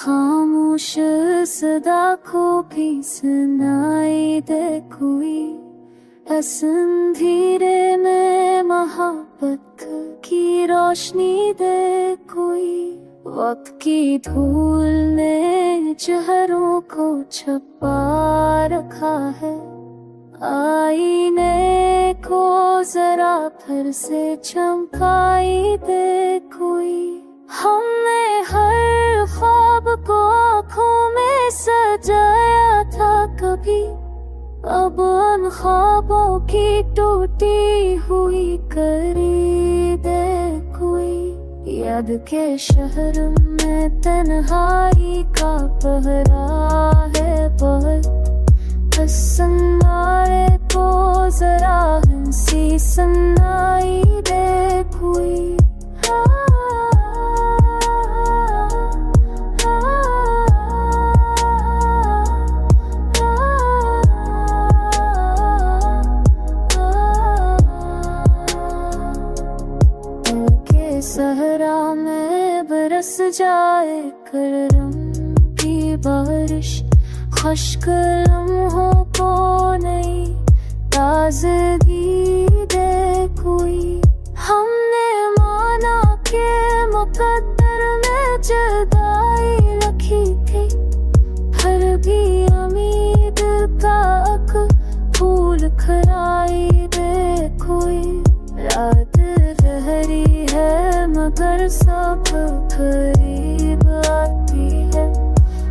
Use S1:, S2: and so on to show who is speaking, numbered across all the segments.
S1: खामोश सदा को भी सुनाई दे कोई, अंधेरे में महापथ की रोशनी दे कोई। वक्त की धूल ने चेहरों को छपा रखा है, आईने को जरा फिर से चमकाई दे कोई। हमने हर ख्वाब को आँखों में सजाया था कभी, अब उन ख्वाबों की टूटी हुई करी दे कोई। याद के शहर में तन्हाई का पहरा है बहुत, सन्नारे को जरा हंसी सुनाई दे कोई। सहरा में बरस जाए करम की बारिश, खुश्क लम्हों को नई ताज़गी दे कोई। हमने माना के मुकद्दर में जुदाई लिखी थी, फिर भी उम्मीद का एक फूल खिलाई दे कोई। रात गहरी है मगर सब करीब आती है,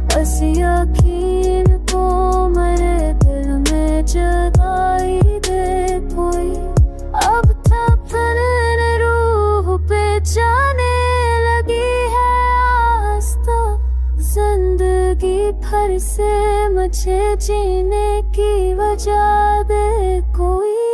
S1: बस यकीन को मेरे दिल में जगाई दे कोई। अब तपने रूह पे जाने लगी है आस्था, जिंदगी फिर से मुझे जीने की वजह दे कोई।